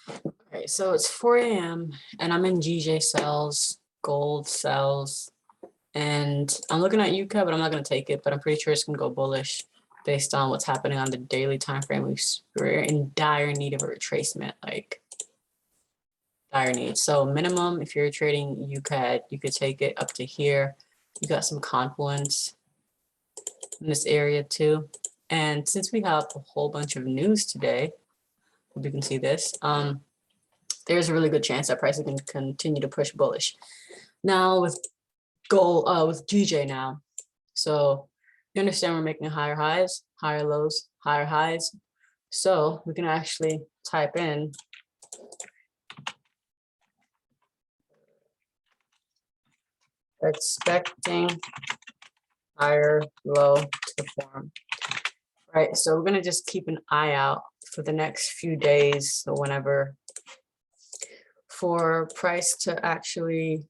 All right, so it's 4 a.m. and I'm in GJ sells, gold sells, and I'm looking at UCA, but I'm not going to take it, but I'm pretty sure it's going to go bullish based on what's happening on the daily time frame. We're in dire need of a retracement, like dire need. So minimum, if you're trading UCAD, you could take it up to here. You got some confluence in this area too. And since we have a whole bunch of news today, hope you can see this, there's a really good chance that prices can continue to push bullish. Now with gold, with GJ now, so you understand we're making higher highs, higher lows, higher highs. So we can actually type in expecting higher low to form. Right, so we're gonna just keep an eye out for the next few days, so whenever, for price to actually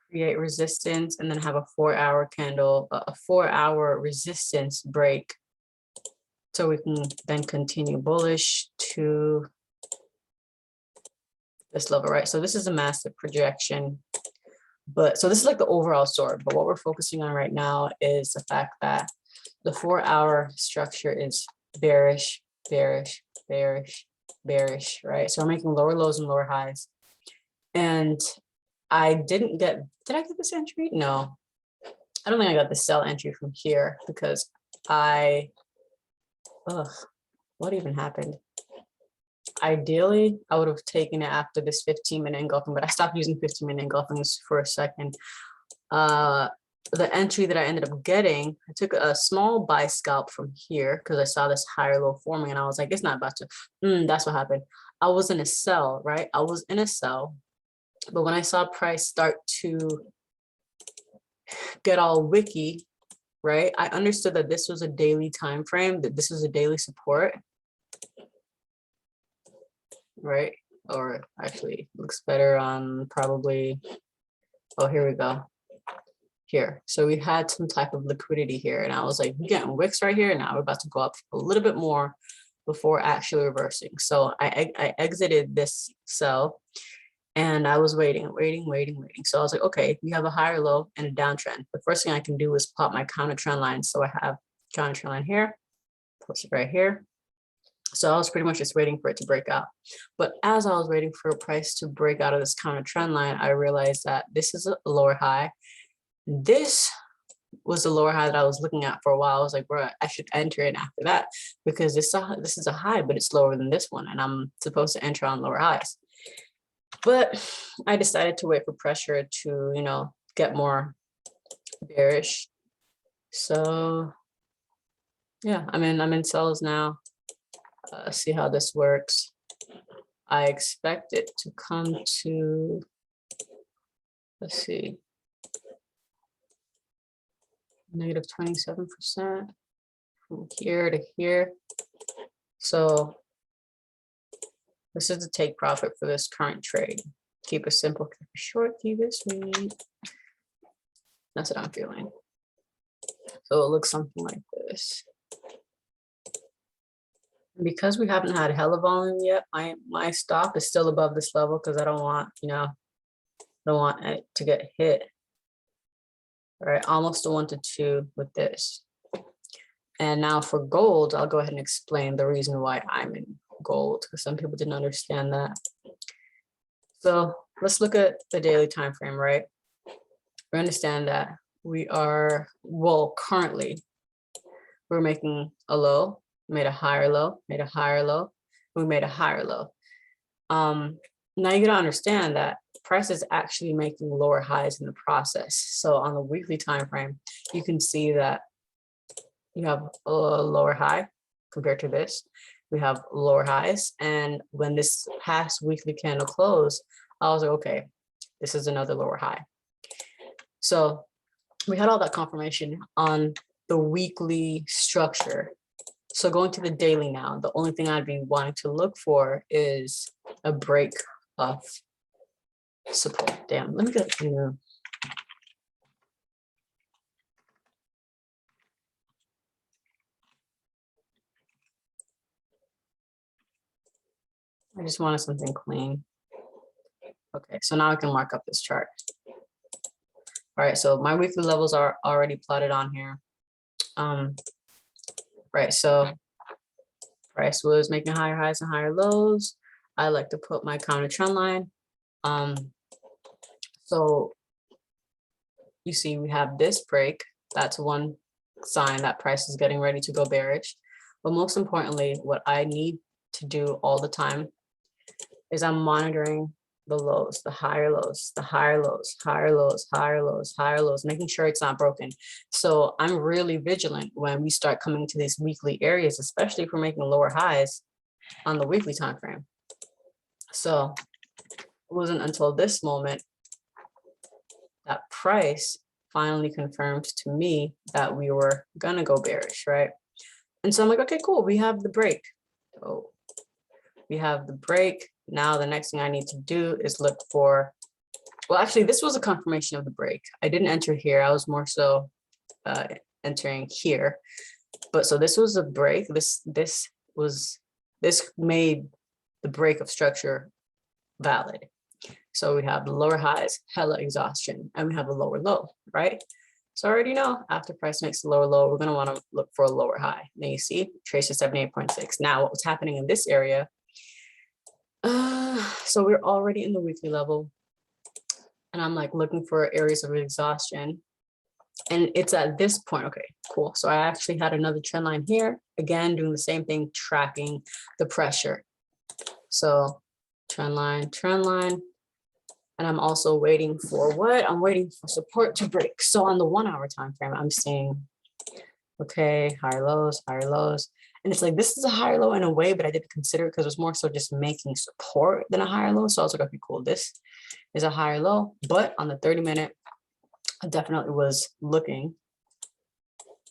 create resistance and then have a 4-hour candle, a 4-hour resistance break. So we can then continue bullish to this level, right? So this is a massive projection, but so this is like the overall story, but what we're focusing on right now is the fact that the 4-hour structure is bearish, bearish, bearish, bearish, right? So we're making lower lows and lower highs. And I didn't get, did I get this entry? No, I don't think I got the sell entry from here because what even happened? Ideally, I would have taken it after this 15-minute engulfing, but I stopped using 15-minute engulfings for a second. The entry that I ended up getting, I took a small buy scalp from here because I saw this higher low forming and I was like, it's not about to, that's what happened. I was in a sell, right? I was in a sell, but when I saw price start to get all wicky, right? I understood that this was a daily time frame, that this was a daily support, right? Or actually looks better on probably, oh, here we go. Here. So we had some type of liquidity here and I was like, we're getting wicks right here. Now we're about to go up a little bit more before actually reversing. So I exited this sell and I was waiting. So I was like, okay, we have a higher low and a downtrend. The first thing I can do is plot my counter trend line. So I have counter trend line here, post it right here. So I was pretty much just waiting for it to break out. But as I was waiting for a price to break out of this counter trend line, I realized that this is a lower high. This was the lower high that I was looking at for a while. I was like, bro, I should enter in after that because this is a high, but it's lower than this one. And I'm supposed to enter on lower highs. But I decided to wait for pressure to, you know, get more bearish. So yeah, I'm in sells now. See how this works. I expect it to come to, let's see, negative 27% from here to here. So this is the take profit for this current trade. Keep it simple, keep it short, keep it sweet. That's what I'm feeling. So it looks something like this. Because we haven't had hella volume yet, my stop is still above this level because I don't want, you know, don't want it to get hit. All right, almost a 1 to 2 with this. And now for gold, I'll go ahead and explain the reason why I'm in gold because some people didn't understand that. So let's look at the daily time frame, right? We understand that we are, well, currently we're making a low, made a higher low, made a higher low, we made a higher low. Now you gotta understand that price is actually making lower highs in the process. So on the weekly time frame, you can see that you have a lower high compared to this. We have lower highs, and when this past weekly candle closed, I was like, okay, this is another lower high. So we had all that confirmation on the weekly structure. So going to the daily now, the only thing I'd be wanting to look for is a break of support. Damn, let me get a new. I just wanted something clean. Okay, so now I can mark up this chart. All right, so my weekly levels are already plotted on here. Right, so price was making higher highs and higher lows. I like to put my counter trend line. So you see we have this break. That's one sign that price is getting ready to go bearish. But most importantly, what I need to do all the time is I'm monitoring the lows, the higher lows, the higher lows, higher lows, higher lows, higher lows, making sure it's not broken. So I'm really vigilant when we start coming to these weekly areas, especially if we're making lower highs on the weekly time frame. So it wasn't until this moment that price finally confirmed to me that we were gonna go bearish, right? And so I'm like, okay, cool, we have the break. So we have the break. Now the next thing I need to do is look for, well, actually this was a confirmation of the break. I didn't enter here, I was more so entering here. But so this was a break. This made the break of structure valid. So we have the lower highs, hella exhaustion, and we have a lower low, right? So I already know after price makes a lower low, we're gonna wanna look for a lower high. Now you see, trace to 78.6. Now what was happening in this area, so we're already in the weekly level, and I'm like looking for areas of exhaustion. And it's at this point, okay, cool. So I actually had another trend line here, again, doing the same thing, tracking the pressure. So trend line, and I'm also waiting for what? I'm waiting for support to break. So on the 1 hour time frame, I'm seeing, okay, higher lows, higher lows. And it's like, this is a higher low in a way, but I didn't consider it because it was more so just making support than a higher low. So I was like, okay, cool, this is a higher low. But on the 30-minute, I definitely was looking,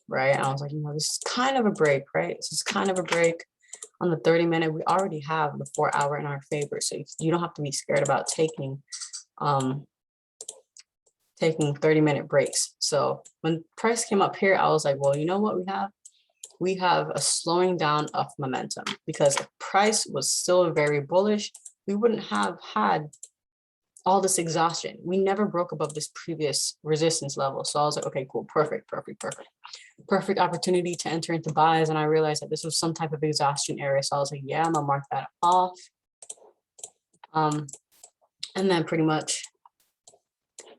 right? I was like, you know, this is kind of a break, right? This is kind of a break. On the 30-minute, we already have the 4 hour in our favor. So you don't have to be scared about taking 30-minute breaks. So when price came up here, I was like, well, you know what we have a slowing down of momentum, because if price was still very bullish, we wouldn't have had all this exhaustion. We never broke above this previous resistance level. So I was like, okay, cool, perfect opportunity to enter into buys. And I realized that this was some type of exhaustion area. So I was like, yeah, I'm gonna mark that off. And then pretty much,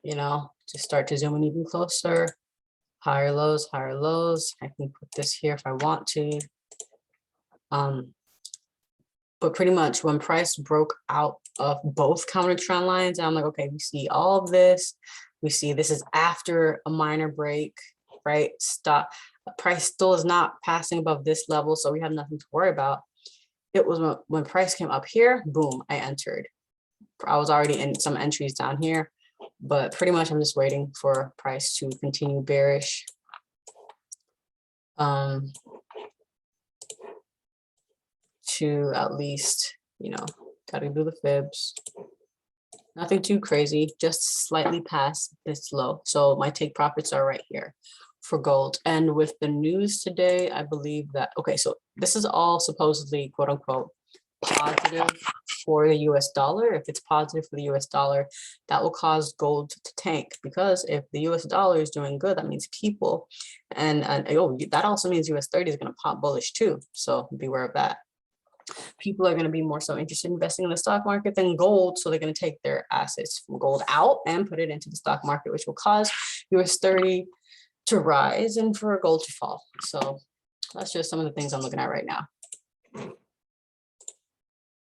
you know, just start to zoom in even closer. Higher lows, higher lows. I can put this here if I want to. But pretty much when price broke out of both counter trend lines, I'm like, okay, we see all of this. We see this is after a minor break, right? Stop. Price still is not passing above this level, so we have nothing to worry about. It was when price came up here, boom, I entered. I was already in some entries down here, but pretty much I'm just waiting for price to continue bearish. To at least, you know, gotta do the fibs. Nothing too crazy, just slightly past this low. So my take profits are right here for gold. And with the news today, I believe that, okay, so this is all supposedly quote unquote positive for the US dollar. If it's positive for the US dollar, that will cause gold to tank, because if the US dollar is doing good, that means people, and oh, that also means US 30 is going to pop bullish too. So beware of that. People are going to be more so interested in investing in the stock market than gold. So they're going to take their assets from gold out and put it into the stock market, which will cause US 30 to rise and for gold to fall. So that's just some of the things I'm looking at right now.